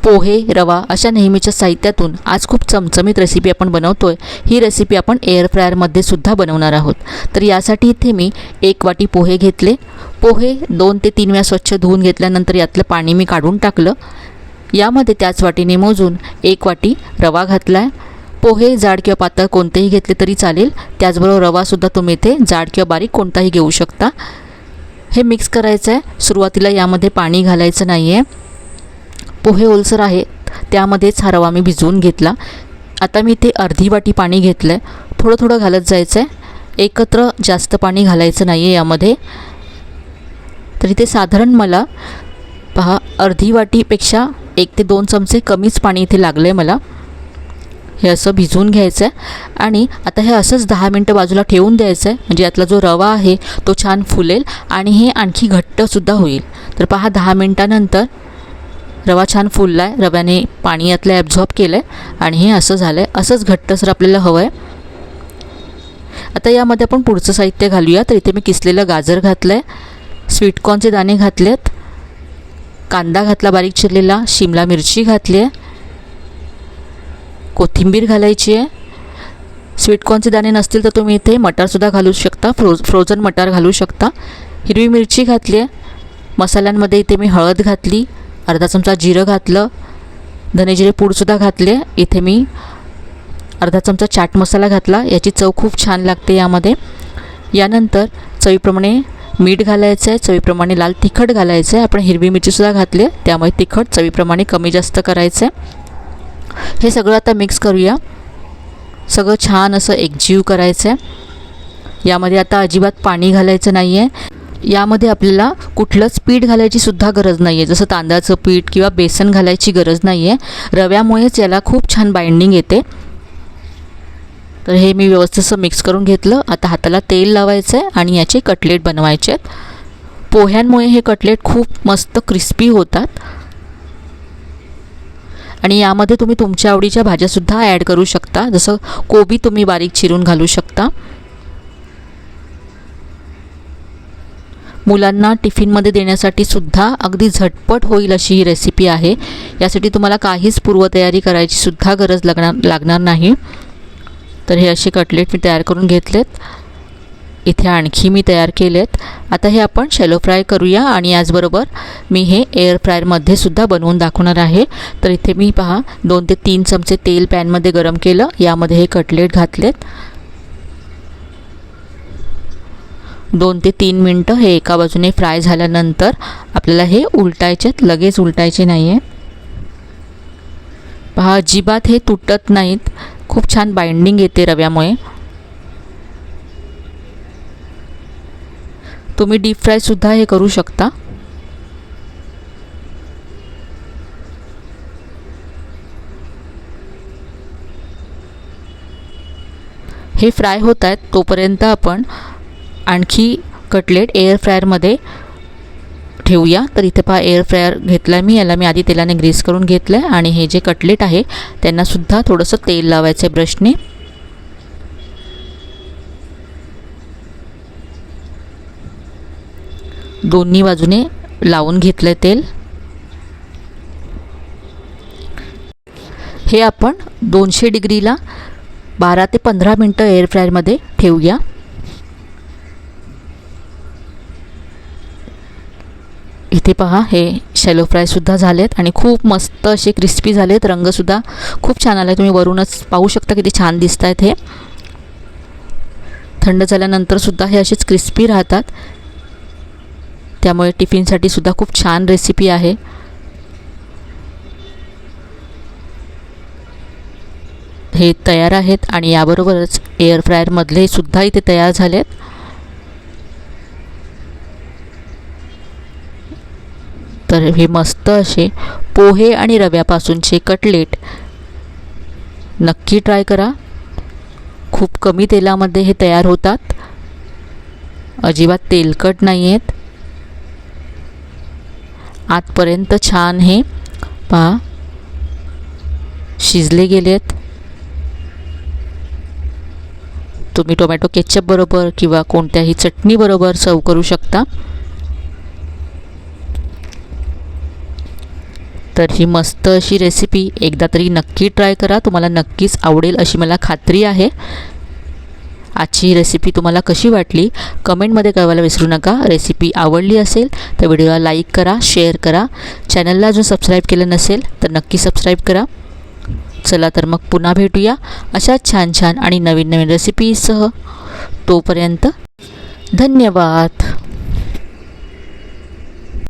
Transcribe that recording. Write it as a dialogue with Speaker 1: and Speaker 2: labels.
Speaker 1: पोहे, रवा अशा नेहमीच्या साहित्यातून आज खूप चमचमीत रेसिपी आपण बनवतोय। ही रेसिपी आपण एअर फ्रायरमध्ये सुद्धा बनवणार आहोत। तर यासाठी इथे मी 1 वाटी पोहे घेतले। पोहे 2 ते 3 वेळा स्वच्छ धुवून घेतल्यानंतर यातलं पाणी मी काढून टाकलं। यामध्ये त्याच वाटीने मोजून 1 वाटी रवा घातला आहे। पोहे जाड किंवा पातळ कोणतेही घेतले तरी चालेल। त्याचबरोबर रवासुद्धा तुम्ही इथे जाड किंवा बारीक कोणताही घेऊ शकता। हे मिक्स करायचं आहे। सुरुवातीला यामध्ये पाणी घालायचं नाही आहे। पोहे ओलसर आहेत त्यामध्येच हा रवा मी भिजवून घेतला। आता मी इथे अर्धी वाटी पाणी घेतलं आहे। थोडं थोडं घालत जायचं आहे, एकत्र जास्त पाणी घालायचं नाही आहे यामध्ये। तर इथे साधारण मला पहा अर्धी वाटीपेक्षा 1 ते 2 चमचे कमीच पाणी इथे लागलं आहे मला। हे असं भिजवून घ्यायचं आहे आणि आता हे असंच 10 मिनटं बाजूला ठेवून द्यायचं आहे, म्हणजे यातला जो रवा आहे तो छान फुलेल आणि हे आणखी घट्टसुद्धा होईल। तर पहा 10 मिनटानंतर रवा छान फुलला आहे, रव्याने पाणी यातलं ॲब्झॉर्ब केलं आहे आणि हे असं झालं आहे। असंच घट्टसर आपल्याला हवं आहे। आता यामध्ये आपण पुढचं साहित्य घालूया। तर इथे मी किसलेलं गाजर घातलं आहे, स्वीटकॉर्नचे दाणे घातलेत, कांदा घातला बारीक चिरलेला, शिमला मिरची घातली आहे, कोथिंबीर घालायची आहे। स्वीटकॉर्नचे दाणे नसतील तर तुम्ही इथे मटारसुद्धा घालू शकता, फ्रोझन मटार घालू शकता। हिरवी मिरची घातली आहे। मसाल्यांमध्ये इथे मी हळद घातली, अर्धा चमचा जिरं घातलं, धने जिरे पूडसुद्धा घातले। इथे मी अर्धा चमचा चाट मसाला घातला, याची चव खूप छान लागते यामध्ये। यानंतर चवीप्रमाणे मीठ घालायचं आहे, चवीप्रमाणे लाल तिखट घालायचं आहे। आपण हिरवी मिरचीसुद्धा घातली आहे त्यामुळे तिखट चवीप्रमाणे कमी जास्त करायचं आहे। हे सगळं आता मिक्स करूया। सगळं छान असं एकजीव करायचं आहे। यामध्ये आता अजिबात पाणी घालायचं नाही आहे। यामध्ये आपल्याला कुठलंच पीठ घालायची सुद्धा गरज नाही आहे, जसं तांदळाचं पीठ किंवा बेसन घालायची गरज नाही आहे। रव्यामुळेच याला खूप छान बाइंडिंग येते। तर हे मी व्यवस्थित असं मिक्स करून घेतलं। आता हाताला तेल लावायचं आहे आणि याचे कटलेट बनवायचे आहेत। पोह्यांमुळे हे कटलेट खूप मस्त क्रिस्पी होतात आणि यामध्ये तुम्ही तुमच्या आवडीच्या भाज्यासुद्धा ॲड करू शकता, जसं कोबी तुम्ही बारीक चिरून घालू शकता। मुलांना टिफिनमध्ये देण्यासाठी सुद्धा अगदी झटपट होईल अशी ही रेसिपी आहे। यासाठी तुम्हाला काहीच पूर्वतयारी करायची सुद्धा गरज लागणार नाही। तर हे असे कटलेट मी तयार करून घेतलेत। इथे आणखी मी तयार केलेत। आता हे आपण शॅलो फ्राय करूया आणि याचबरोबर मी हे एअर फ्रायरमध्ये सुद्धा बनवून दाखवणार आहे। तर इथे मी पहा 2 ते 3 चमचे तेल पॅनमध्ये गरम केलं, यामध्ये हे कटलेट घातलेत। 2 ते 3 मिनटं हे एका बाजूने फ्राय झाल्यानंतर आपल्याला हे उलटायचेत, लगेच उलटायचे नाही आहे। पहा अजिबात हे तुटत नाहीत, खूप छान बाइंडिंग येते रव्यामुळे। तुम्ही डीप फ्रायसुद्धा हे करू शकता। हे फ्राय होत आहेत तोपर्यंत आपण आणखी कटलेट एअर फ्रायरमध्ये ठेवूया। तर इथे पहा एअर फ्रायर घेतला आहे मी, याला मी आधी तेलाने ग्रीस करून घेतलं आहे आणि हे जे कटलेट आहे त्यांनासुद्धा थोडंसं तेल लावायचं आहे ब्रशने। दोन्ही बाजूने लावून घेतलं तेल। हे आपण 200 डिग्रीला 12 ते 15 मिनटं एअर फ्रायरमध्ये ठेवूया। इथे पहा हे शॅलो फ्रायसुद्धा झालेत आणि खूप मस्त असे क्रिस्पी झालेत, रंगसुद्धा खूप छान आला। तुम्ही वरूनच पाहू शकता किती छान दिसत आहेत। हे थंड झाल्यानंतरसुद्धा हे असेच क्रिस्पी राहतात, त्यामुळे टिफिनसाठी सुद्धा खूप छान रेसिपी आहे। हे तयार आहेत आणि याबरोबरच एअर फ्रायरमधले सुद्धा इथे तयार झालेत। तर हे मस्त असे पोहे आणि रव्यापासूनचे कटलेट नक्की ट्राय करा। खूप कमी तेलामध्ये हे तयार होतात, अजिबात तेलकट नाही आहेत। आतपर्यंत छान हे पहा शिजले गेलेत। तुम्ही टोमॅटो केचप बरोबर किंवा कोणत्याही चटणी बरोबर सर्व करू शकता। तर ही मस्त अशी रेसिपी एकदा तरी नक्की ट्राय करा, तुम्हाला नक्कीच आवडेल अशी मला खात्री आहे. आजची रेसिपी तुम्हाला कशी वाटली कमेंटमध्ये कळवायला विसरू नका. रेसिपी आवडली असेल तर व्हिडिओला लाईक करा, शेअर करा. चॅनलला अजून सबस्क्राईब केलं नसेल तर नक्की सबस्क्राईब करा. चला तर मग पुन्हा भेटूया अशा छान छान आणि नवीन नवीन रेसिपीसह. तोपर्यंत धन्यवाद.